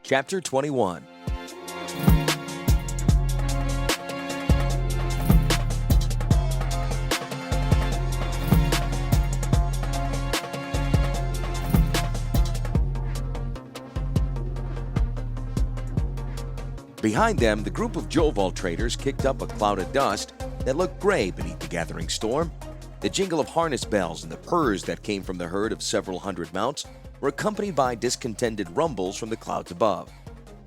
Chapter 21. Behind them, the group of Joval traders kicked up a cloud of dust that looked gray beneath the gathering storm. The jingle of harness bells and the purrs that came from the herd of several hundred mounts were accompanied by discontented rumbles from the clouds above.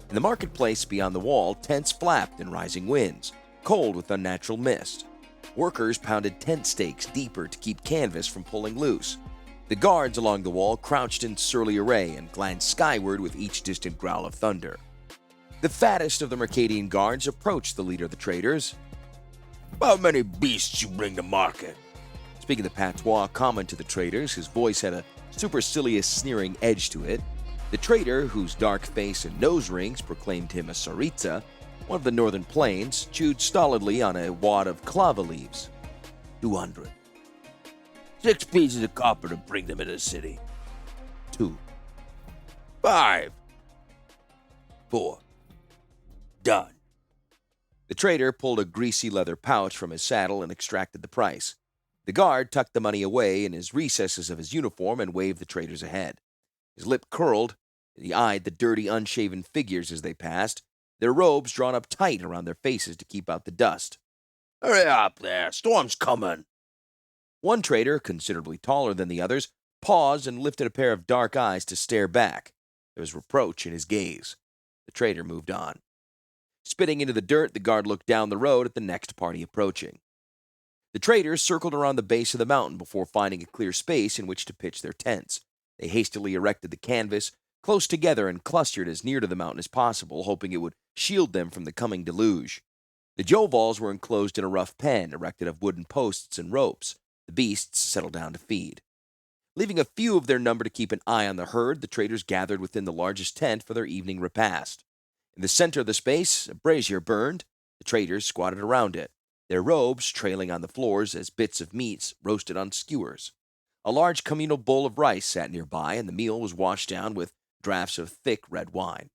In the marketplace beyond the wall, tents flapped in rising winds, cold with unnatural mist. Workers pounded tent stakes deeper to keep canvas from pulling loose. The guards along the wall crouched in surly array and glanced skyward with each distant growl of thunder. The fattest of the Mercadian guards approached the leader of the traders. "How many beasts you bring to market?" Speaking the patois common to the traders, his voice had a supercilious, sneering edge to it. The trader, whose dark face and nose rings proclaimed him a Saritsa, one of the northern plains, chewed stolidly on a wad of clava leaves. 200. 6 pieces of copper to bring them into the city. 2. 5. 4. Done. The trader pulled a greasy leather pouch from his saddle and extracted the price. The guard tucked the money away in his recesses of his uniform and waved the traders ahead. His lip curled, and he eyed the dirty, unshaven figures as they passed, their robes drawn up tight around their faces to keep out the dust. "Hurry up there, storm's coming." One trader, considerably taller than the others, paused and lifted a pair of dark eyes to stare back. There was reproach in his gaze. The trader moved on. Spitting into the dirt, the guard looked down the road at the next party approaching. The traders circled around the base of the mountain before finding a clear space in which to pitch their tents. They hastily erected the canvas close together and clustered as near to the mountain as possible, hoping it would shield them from the coming deluge. The Jovals were enclosed in a rough pen erected of wooden posts and ropes. The beasts settled down to feed. Leaving a few of their number to keep an eye on the herd, the traders gathered within the largest tent for their evening repast. In the center of the space, a brazier burned. The traders squatted around it, their robes trailing on the floors as bits of meats roasted on skewers. A large communal bowl of rice sat nearby, and the meal was washed down with draughts of thick red wine.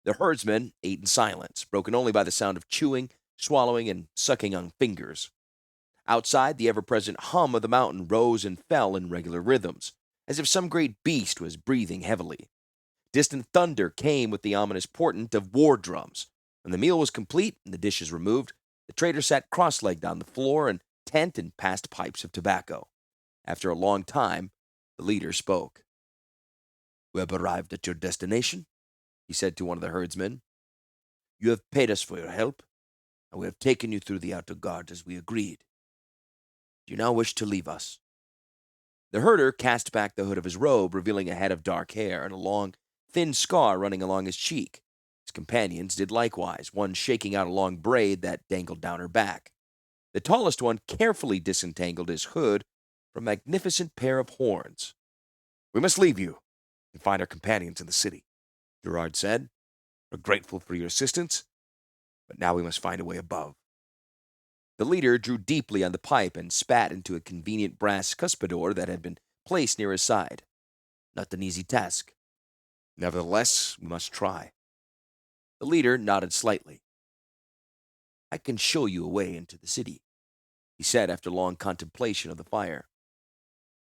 The herdsmen ate in silence, broken only by the sound of chewing, swallowing, and sucking on fingers. Outside, the ever-present hum of the mountain rose and fell in regular rhythms, as if some great beast was breathing heavily. Distant thunder came with the ominous portent of war drums. When the meal was complete and the dishes removed, the trader sat cross-legged on the floor and tent and passed pipes of tobacco. After a long time, the leader spoke. "We have arrived at your destination," he said to one of the herdsmen. "You have paid us for your help, and we have taken you through the outer guard as we agreed. Do you now wish to leave us?" The herder cast back the hood of his robe, revealing a head of dark hair and a long, thin scar running along his cheek. His companions did likewise, one shaking out a long braid that dangled down her back. The tallest one carefully disentangled his hood from a magnificent pair of horns. "We must leave you and find our companions in the city," Gerard said. "We're grateful for your assistance, but now we must find a way above." The leader drew deeply on the pipe and spat into a convenient brass cuspidor that had been placed near his side. "Not an easy task." "Nevertheless, we must try." The leader nodded slightly. "I can show you a way into the city," he said after long contemplation of the fire.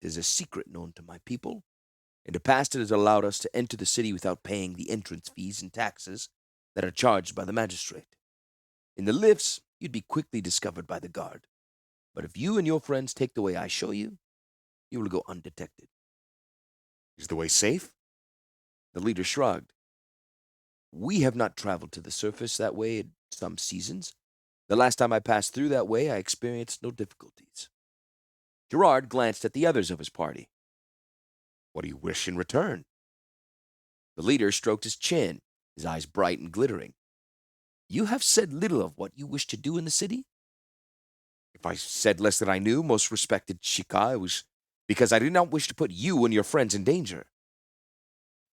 "It is a secret known to my people. In the past, it has allowed us to enter the city without paying the entrance fees and taxes that are charged by the magistrate. In the lifts, you'd be quickly discovered by the guard. But if you and your friends take the way I show you, you will go undetected." "Is the way safe?" The leader shrugged. "We have not traveled to the surface that way in some seasons. The last time I passed through that way, I experienced no difficulties." Gerard glanced at the others of his party. "What do you wish in return?" The leader stroked his chin, his eyes bright and glittering. "You have said little of what you wish to do in the city." "If I said less than I knew, most respected Shika, it was because I did not wish to put you and your friends in danger."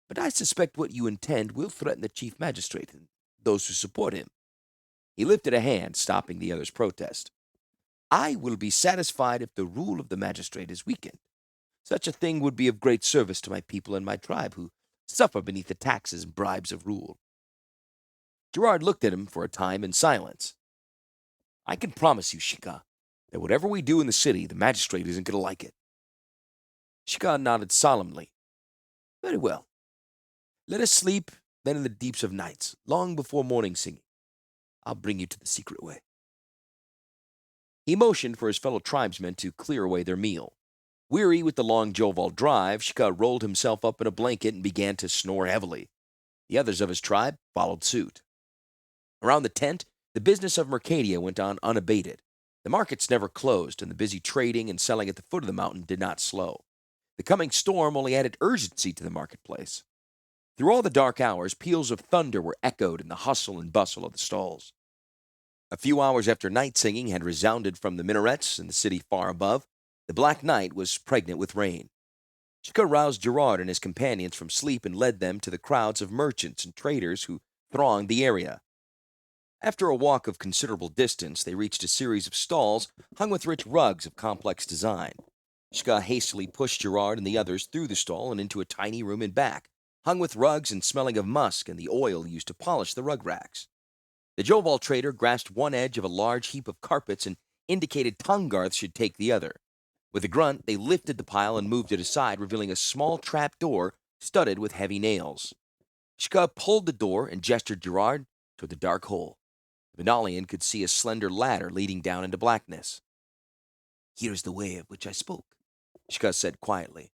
"But I suspect what you intend will threaten the chief magistrate and those who support him." He lifted a hand, stopping the other's protest. "I will be satisfied if the rule of the magistrate is weakened. Such a thing would be of great service to my people and my tribe, who suffer beneath the taxes and bribes of rule. Gerard looked at him for a time in silence. I can promise you, Shika, that whatever we do in the city, the magistrate isn't going to like it. Shika nodded solemnly. Very well. Let us sleep then in the deeps of nights, long before morning singing. I'll bring you to the secret way. He motioned for his fellow tribesmen to clear away their meal. Weary with the long Joval drive, Shika rolled himself up in a blanket and began to snore heavily. The others of his tribe followed suit. Around the tent, the business of Mercadia went on unabated. The markets never closed, and the busy trading and selling at the foot of the mountain did not slow. The coming storm only added urgency to the marketplace. Through all the dark hours, peals of thunder were echoed in the hustle and bustle of the stalls. A few hours after night singing had resounded from the minarets in the city far above, the black night was pregnant with rain. Shika roused Gerard and his companions from sleep and led them to the crowds of merchants and traders who thronged the area. After a walk of considerable distance, they reached a series of stalls hung with rich rugs of complex design. Shika hastily pushed Gerard and the others through the stall and into a tiny room in back, hung with rugs and smelling of musk and the oil used to polish the rug racks. The Joval trader grasped one edge of a large heap of carpets and indicated Tungarth should take the other. With a grunt, they lifted the pile and moved it aside, revealing a small trap door studded with heavy nails. Shika pulled the door and gestured Gerard toward the dark hole. The Benalian could see a slender ladder leading down into blackness. Here is the way of which I spoke, Shika said quietly.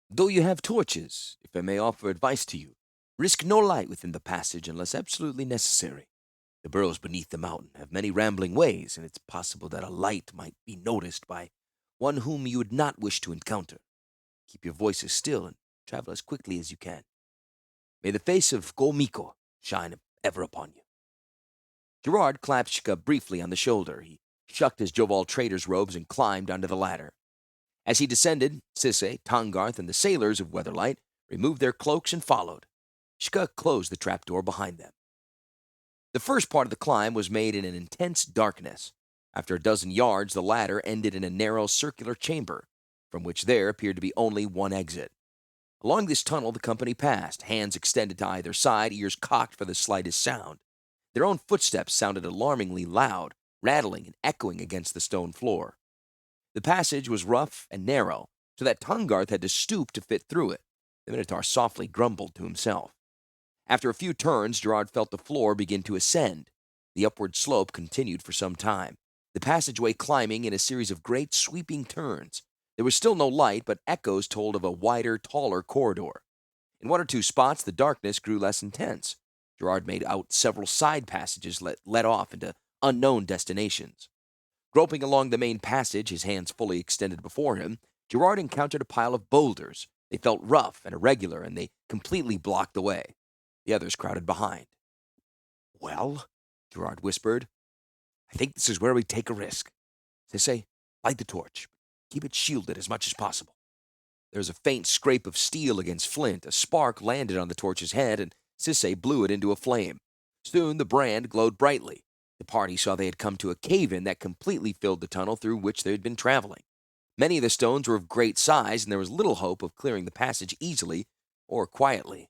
Though you have torches, if I may offer advice to you, risk no light within the passage unless absolutely necessary. The burrows beneath the mountain have many rambling ways, and it's possible that a light might be noticed by one whom you would not wish to encounter. Keep your voices still and travel as quickly as you can. May the face of Go-Miko shine ever upon you. Gerard clapped Shika briefly on the shoulder. He shucked his Joval trader's robes and climbed onto the ladder. As he descended, Sisse, Tangarth, and the sailors of Weatherlight removed their cloaks and followed. Shika closed the trapdoor behind them. The first part of the climb was made in an intense darkness. After a dozen yards, the ladder ended in a narrow circular chamber, from which there appeared to be only one exit. Along this tunnel the company passed, hands extended to either side, ears cocked for the slightest sound. Their own footsteps sounded alarmingly loud, rattling and echoing against the stone floor. The passage was rough and narrow, so that Tungarth had to stoop to fit through it. The Minotaur softly grumbled to himself. After a few turns, Gerard felt the floor begin to ascend. The upward slope continued for some time, the passageway climbing in a series of great sweeping turns. There was still no light, but echoes told of a wider, taller corridor. In one or two spots, the darkness grew less intense. Gerard made out several side passages led off into unknown destinations. Groping along the main passage, his hands fully extended before him, Gerard encountered a pile of boulders. They felt rough and irregular, and they completely blocked the way. The others crowded behind. Well, Gerard whispered, I think this is where we take a risk. They say, light the torch. Keep it shielded as much as possible. There was a faint scrape of steel against flint. A spark landed on the torch's head, and Sisse blew it into a flame. Soon the brand glowed brightly. The party saw they had come to a cave-in that completely filled the tunnel through which they had been traveling. Many of the stones were of great size, and there was little hope of clearing the passage easily or quietly.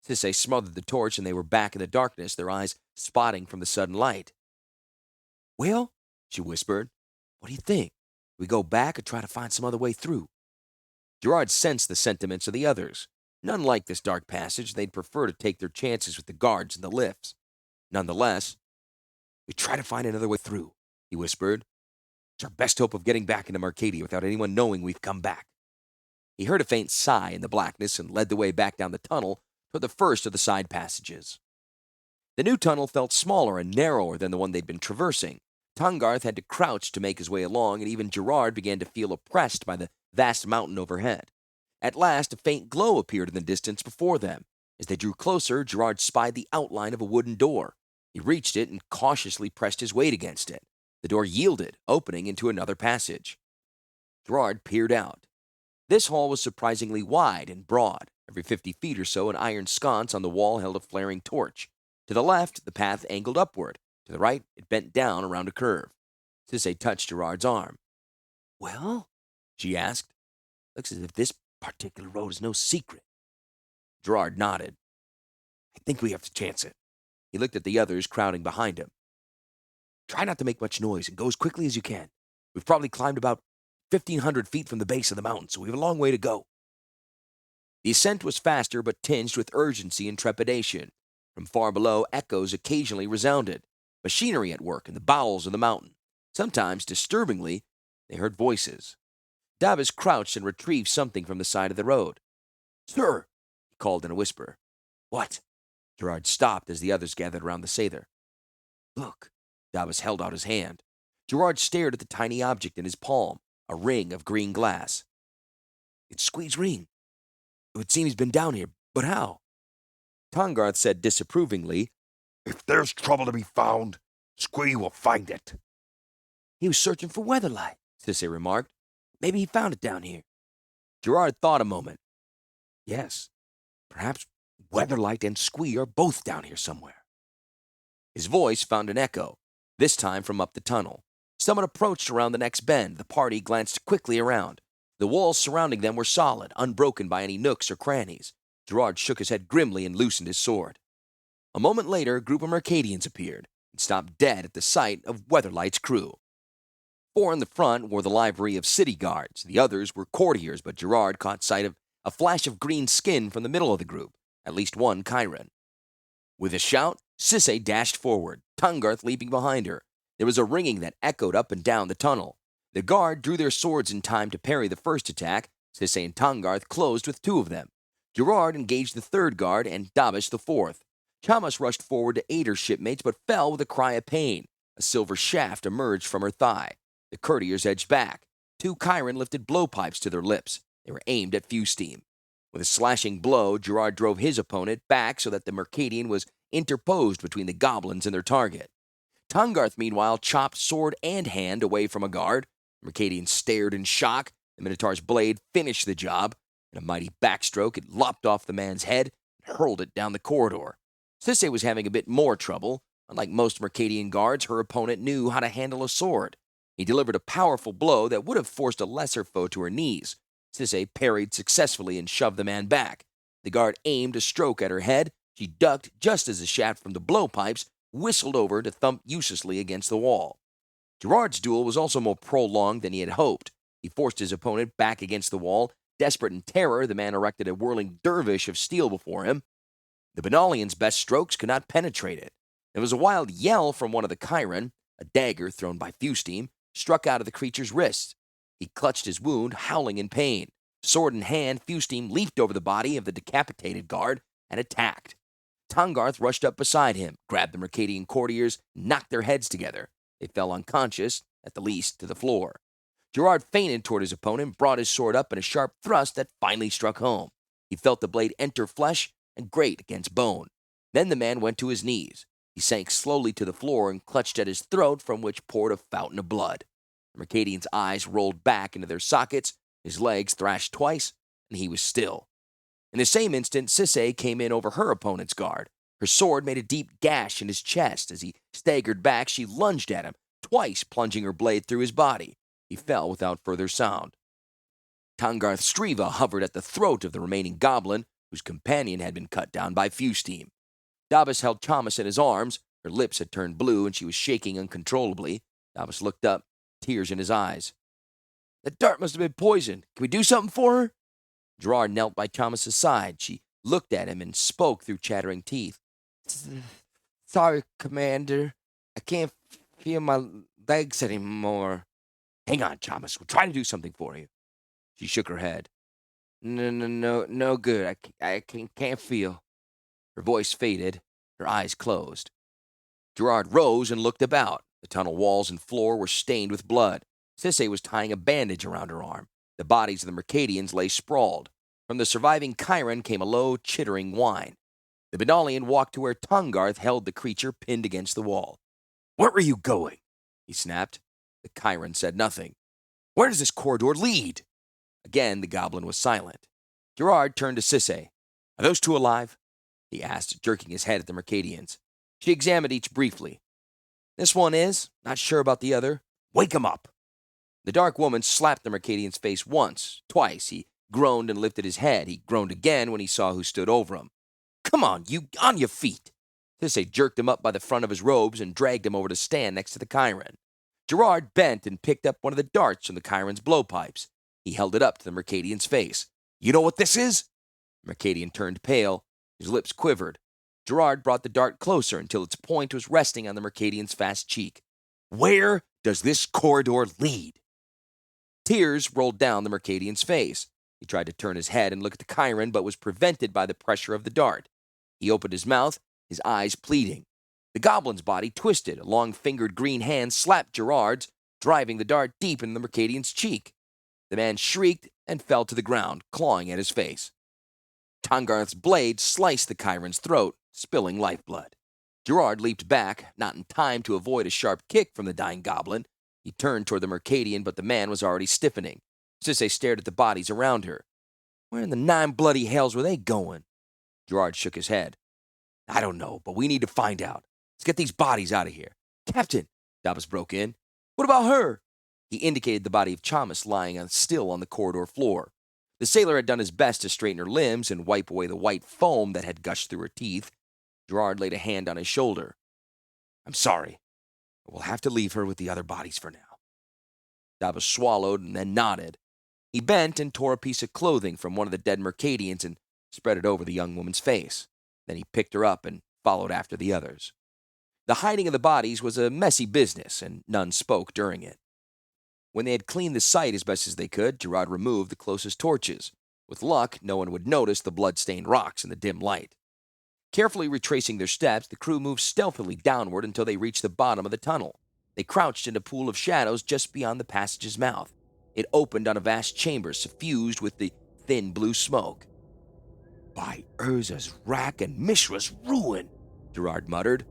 Sisse smothered the torch, and they were back in the darkness, their eyes spotting from the sudden light. Well, she whispered, what do you think? We go back or try to find some other way through? Gerard sensed the sentiments of the others. None liked this dark passage. They'd prefer to take their chances with the guards and the lifts. Nonetheless, we try to find another way through, he whispered. It's our best hope of getting back into Mercadia without anyone knowing we've come back. He heard a faint sigh in the blackness and led the way back down the tunnel toward the first of the side passages. The new tunnel felt smaller and narrower than the one they'd been traversing. Tungarth had to crouch to make his way along, and even Gerard began to feel oppressed by the vast mountain overhead. At last, a faint glow appeared in the distance before them. As they drew closer, Gerard spied the outline of a wooden door. He reached it and cautiously pressed his weight against it. The door yielded, opening into another passage. Gerard peered out. This hall was surprisingly wide and broad. Every 50 feet or so, an iron sconce on the wall held a flaring torch. To the left, the path angled upward. To the right, it bent down around a curve. Sisse touched Gerard's arm. Well, she asked. Looks as if this particular road is no secret. Gerard nodded. I think we have to chance it. He looked at the others crowding behind him. Try not to make much noise and go as quickly as you can. We've probably climbed about 1,500 feet from the base of the mountain, so we have a long way to go. The ascent was faster but tinged with urgency and trepidation. From far below, echoes occasionally resounded. Machinery at work in the bowels of the mountain. Sometimes, disturbingly, they heard voices. Davis crouched and retrieved something from the side of the road. Sir, he called in a whisper. What? Gerard stopped as the others gathered around the Sather. Look. Davis held out his hand. Gerard stared at the tiny object in his palm, a ring of green glass. It's Squee's ring. It would seem he's been down here, but how? Tongarth said disapprovingly, If there's trouble to be found, Squee will find it. He was searching for Weatherlight, Sisay remarked. Maybe he found it down here. Gerard thought a moment. Yes, perhaps Weatherlight and Squee are both down here somewhere. His voice found an echo, this time from up the tunnel. Someone approached around the next bend. The party glanced quickly around. The walls surrounding them were solid, unbroken by any nooks or crannies. Gerard shook his head grimly and loosened his sword. A moment later, a group of Mercadians appeared and stopped dead at the sight of Weatherlight's crew. 4 in the front wore the livery of city guards. The others were courtiers, but Gerard caught sight of a flash of green skin from the middle of the group, at least one Chiron. With a shout, Sisay dashed forward, Tongarth leaping behind her. There was a ringing that echoed up and down the tunnel. The guard drew their swords in time to parry the first attack. Sisay and Tongarth closed with 2 of them. Gerard engaged the 3rd guard and Davis the 4th. Chamas rushed forward to aid her shipmates, but fell with a cry of pain. A silver shaft emerged from her thigh. The courtiers edged back. 2 Chiron lifted blowpipes to their lips. They were aimed at Fewsteam. With a slashing blow, Gerard drove his opponent back so that the Mercadian was interposed between the goblins and their target. Tongarth, meanwhile, chopped sword and hand away from a guard. The Mercadian stared in shock. The Minotaur's blade finished the job. In a mighty backstroke, it lopped off the man's head and hurled it down the corridor. Sisay was having a bit more trouble. Unlike most Mercadian guards, her opponent knew how to handle a sword. He delivered a powerful blow that would have forced a lesser foe to her knees. Sisay parried successfully and shoved the man back. The guard aimed a stroke at her head. She ducked just as the shaft from the blowpipes whistled over to thump uselessly against the wall. Gerard's duel was also more prolonged than he had hoped. He forced his opponent back against the wall. Desperate in terror, the man erected a whirling dervish of steel before him. The Benalian's best strokes could not penetrate it. There was a wild yell from one of the Chiron. A dagger thrown by Fewsteam struck out of the creature's wrist. He clutched his wound, howling in pain. Sword in hand, Fewsteam leaped over the body of the decapitated guard and attacked. Tongarth rushed up beside him, grabbed the Mercadian courtiers, knocked their heads together. They fell unconscious, at the least, to the floor. Gerard feinted toward his opponent, brought his sword up in a sharp thrust that finally struck home. He felt the blade enter flesh and grate against bone. Then the man went to his knees. He sank slowly to the floor and clutched at his throat, from which poured a fountain of blood. The Mercadian's eyes rolled back into their sockets, his legs thrashed twice, and he was still. In the same instant, Sisay came in over her opponent's guard. Her sword made a deep gash in his chest. As he staggered back, she lunged at him, twice plunging her blade through his body. He fell without further sound. Tongarth Striva hovered at the throat of the remaining goblin, whose companion had been cut down by Fewsteam. Davis held Chamas in his arms. Her lips had turned blue, and she was shaking uncontrollably. Davis looked up, tears in his eyes. "That dart must have been poisoned. Can we do something for her?" Gerard knelt by Chamas's side. She looked at him and spoke through chattering teeth. "Sorry, Commander. I can't feel my legs anymore." "Hang on, Chamas. We'll try to do something for you." She shook her head. No good. I can't feel." Her voice faded. Her eyes closed. Gerard rose and looked about. The tunnel walls and floor were stained with blood. Sisay was tying a bandage around her arm. The bodies of the Mercadians lay sprawled. From the surviving Chiron came a low, chittering whine. The Benalian walked to where Tongarth held the creature pinned against the wall. "Where are you going?" he snapped. The Chiron said nothing. "Where does this corridor lead?" Again, the goblin was silent. Gerard turned to Sisay. "Are those 2 alive?" he asked, jerking his head at the Mercadians. She examined each briefly. "This one is. Not sure about the other." "Wake him up." The dark woman slapped the Mercadian's face once, twice. He groaned and lifted his head. He groaned again when he saw who stood over him. "Come on, you, on your feet!" Sisay jerked him up by the front of his robes and dragged him over to stand next to the Chiron. Gerard bent and picked up one of the darts from the Chiron's blowpipes. He held it up to the Mercadian's face. "You know what this is?" Mercadian turned pale. His lips quivered. Gerard brought the dart closer until its point was resting on the Mercadian's fast cheek. "Where does this corridor lead?" Tears rolled down the Mercadian's face. He tried to turn his head and look at the Chiron, but was prevented by the pressure of the dart. He opened his mouth, his eyes pleading. The goblin's body twisted. A long-fingered green hand slapped Gerard's, driving the dart deep into the Mercadian's cheek. The man shrieked and fell to the ground, clawing at his face. Tangarth's blade sliced the Chiron's throat, spilling lifeblood. Gerard leaped back, not in time to avoid a sharp kick from the dying goblin. He turned toward the Mercadian, but the man was already stiffening. Sisay stared at the bodies around her. Where in the 9 bloody hells were they going? Gerard shook his head. "I don't know, but we need to find out. Let's get these bodies out of here." "Captain," Davos broke in, "what about her?" He indicated the body of Chamas lying still on the corridor floor. The sailor had done his best to straighten her limbs and wipe away the white foam that had gushed through her teeth. Gerard laid a hand on his shoulder. "I'm sorry, but we'll have to leave her with the other bodies for now." Davos swallowed and then nodded. He bent and tore a piece of clothing from one of the dead Mercadians and spread it over the young woman's face. Then he picked her up and followed after the others. The hiding of the bodies was a messy business, and none spoke during it. When they had cleaned the site as best as they could, Gerard removed the closest torches. With luck, no one would notice the blood-stained rocks in the dim light. Carefully retracing their steps, the crew moved stealthily downward until they reached the bottom of the tunnel. They crouched in a pool of shadows just beyond the passage's mouth. It opened on a vast chamber suffused with the thin blue smoke. "By Urza's rack and Mishra's ruin," Gerard muttered.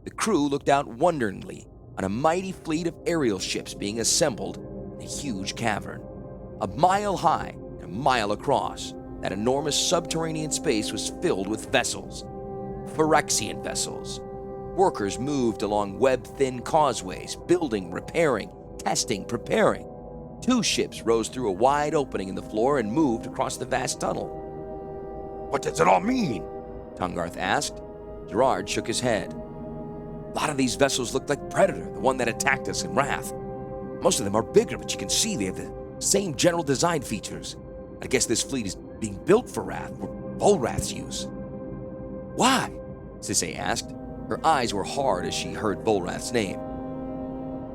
The crew looked out wonderingly on a mighty fleet of aerial ships being assembled in a huge cavern. A mile high and a mile across, that enormous subterranean space was filled with vessels. Phyrexian vessels. Workers moved along web-thin causeways, building, repairing, testing, preparing. 2 ships rose through a wide opening in the floor and moved across the vast tunnel. What does it all mean? Tangarth asked. Gerard shook his head. "A lot of these vessels look like Predator, the one that attacked us in Wrath. Most of them are bigger, but you can see they have the same general design features. I guess this fleet is being built for Wrath, or Volrath's use." "Why?" Sisay asked. Her eyes were hard as she heard Volrath's name.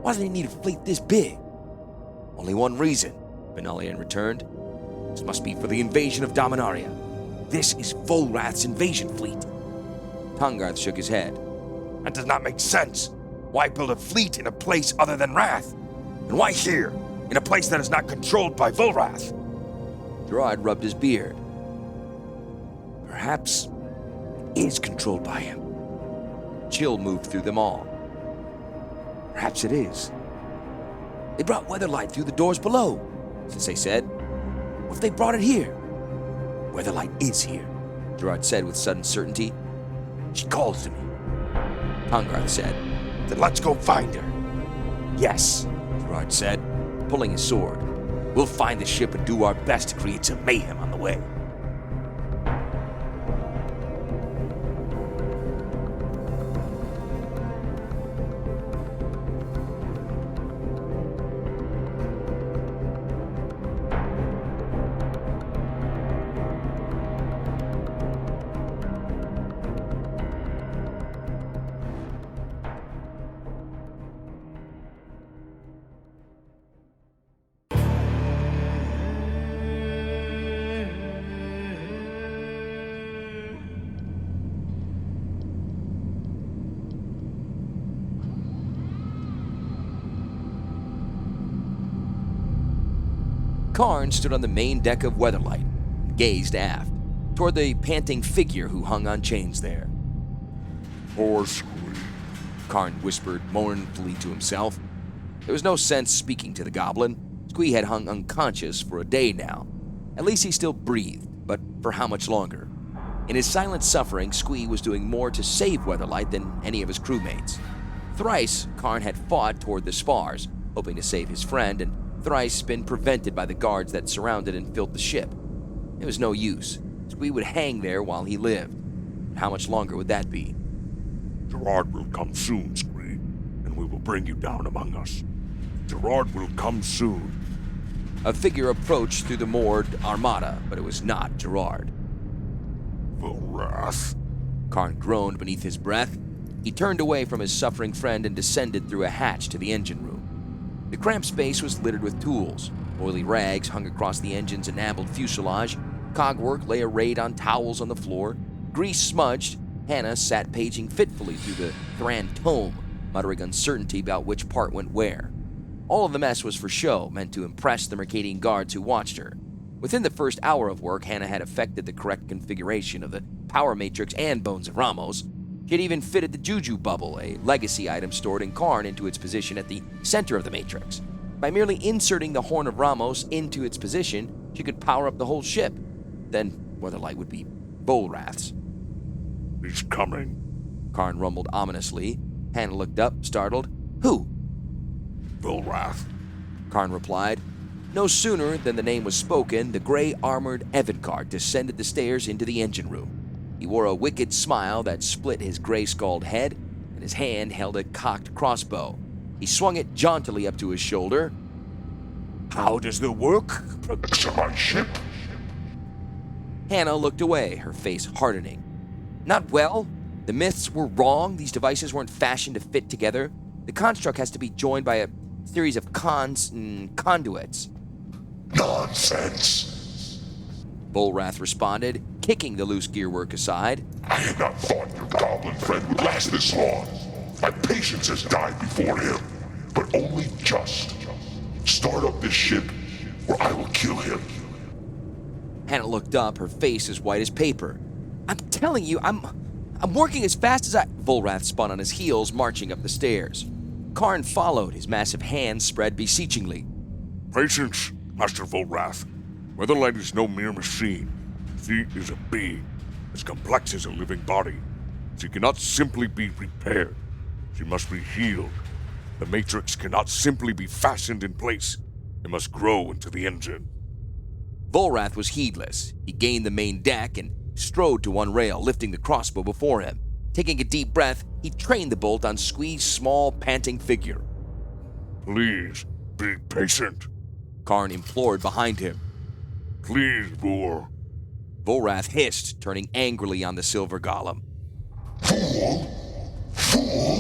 "Why do they need a fleet this big?" "Only one reason," Benalian returned. "This must be for the invasion of Dominaria. This is Volrath's invasion fleet." Tangarth shook his head. That does not make sense. Why build a fleet in a place other than Wrath? And why here, in a place that is not controlled by Volrath? Gerard rubbed his beard. "Perhaps it is controlled by him." Chill moved through them all. "Perhaps it is. They brought Weatherlight through the doors below," Sisay said. "What if they brought it here?" "Weatherlight is here," Gerard said with sudden certainty. "She calls to me." Tangarth said. Then let's go find her. "Yes," Gerard said, pulling his sword. "We'll find the ship and do our best to create some mayhem on the way." Karn stood on the main deck of Weatherlight and gazed aft, toward the panting figure who hung on chains there. Poor Squee. Karn whispered mournfully to himself. There was no sense speaking to the goblin. Squee had hung unconscious for a day now. At least he still breathed, but for how much longer? In his silent suffering, Squee was doing more to save Weatherlight than any of his crewmates. Thrice, Karn had fought toward the spars, hoping to save his friend, and thrice been prevented by the guards that surrounded and filled the ship. It was no use. Squee would hang there while he lived. How much longer would that be? Gerard will come soon, Squee, and we will bring you down among us. Gerard will come soon. A figure approached through the moored armada, but it was not Gerard. Volrath. Karn groaned beneath his breath. He turned away from his suffering friend and descended through a hatch to the engine room. The cramped space was littered with tools. Oily rags hung across the engine's enameled fuselage. Cogwork lay arrayed on towels on the floor. Grease smudged, Hannah sat paging fitfully through the Thran tome, muttering uncertainty about which part went where. All of the mess was for show, meant to impress the Mercadian guards who watched her. Within the first hour of work, Hannah had effected the correct configuration of the power matrix and Bones of Ramos. She had even fitted the Juju Bubble, a legacy item stored in Karn, into its position at the center of the matrix. By merely inserting the Horn of Ramos into its position, she could power up the whole ship. Then Weatherlight would be Volrath's. He's coming. Karn rumbled ominously. Hannah looked up, startled. Who? Volrath. Karn replied. No sooner than the name was spoken, the gray-armored Evankar descended the stairs into the engine room. He wore a wicked smile that split his gray-skulled head, and his hand held a cocked crossbow. He swung it jauntily up to his shoulder. How does the work progress on my ship? Hannah looked away, her face hardening. Not well. The myths were wrong. These devices weren't fashioned to fit together. The construct has to be joined by a series of conduits. Nonsense. Volrath responded, kicking the loose gearwork aside. I had not thought your goblin friend would last this long. My patience has died before him, but only just. Start up this ship, or I will kill him. Hannah looked up, her face as white as paper. I'm telling you, I'm working as fast as I... Volrath spun on his heels, marching up the stairs. Karn followed, his massive hands spread beseechingly. Patience, Master Volrath. Weatherlight is no mere machine. She is a being, as complex as a living body. She cannot simply be repaired. She must be healed. The Matrix cannot simply be fastened in place. It must grow into the engine. Volrath was heedless. He gained the main deck and strode to one rail, lifting the crossbow before him. Taking a deep breath, he trained the bolt on Squee's small, panting figure. Please, be patient. Karn implored behind him. Please, Boor. Volrath hissed, turning angrily on the silver golem. Fool! Fool!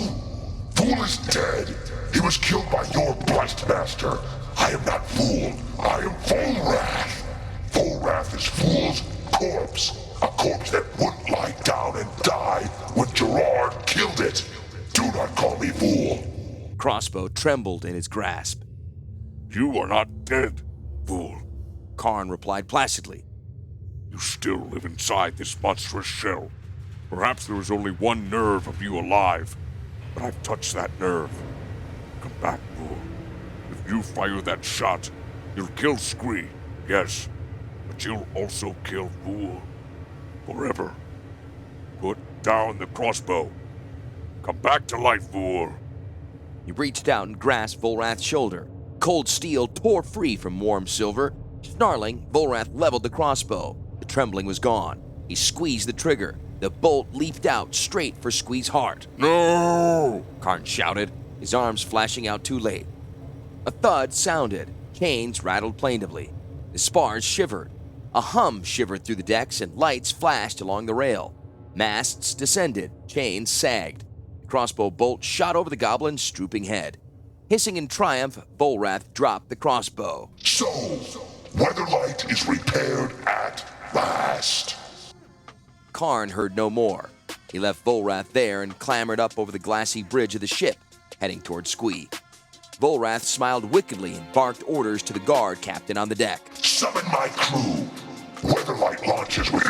Fool is dead! He was killed by your blessed master! I am not Fool! I am Volrath! Volrath is Fool's corpse! A corpse that wouldn't lie down and die when Gerard killed it! Do not call me Fool! Crossbow trembled in his grasp. You are not dead, Fool. Karn replied placidly. You still live inside this monstrous shell. Perhaps there is only one nerve of you alive, but I've touched that nerve. Come back, Fool. If you fire that shot, you'll kill Squee, yes, but you'll also kill Fool. Forever. Put down the crossbow. Come back to life, Fool. He reached out and grasped Volrath's shoulder. Cold steel tore free from warm silver. Snarling, Volrath leveled the crossbow. The trembling was gone. He squeezed the trigger. The bolt leaped out straight for Squee's heart. No! Karn shouted, his arms flashing out too late. A thud sounded. Chains rattled plaintively. The spars shivered. A hum shivered through the decks and lights flashed along the rail. Masts descended. Chains sagged. The crossbow bolt shot over the goblin's drooping head. Hissing in triumph, Volrath dropped the crossbow. So, Weatherlight is repaired at last. Karn heard no more. He left Volrath there and clambered up over the glassy bridge of the ship, heading toward Squee. Volrath smiled wickedly and barked orders to the guard captain on the deck. Summon my crew. Weatherlight launches with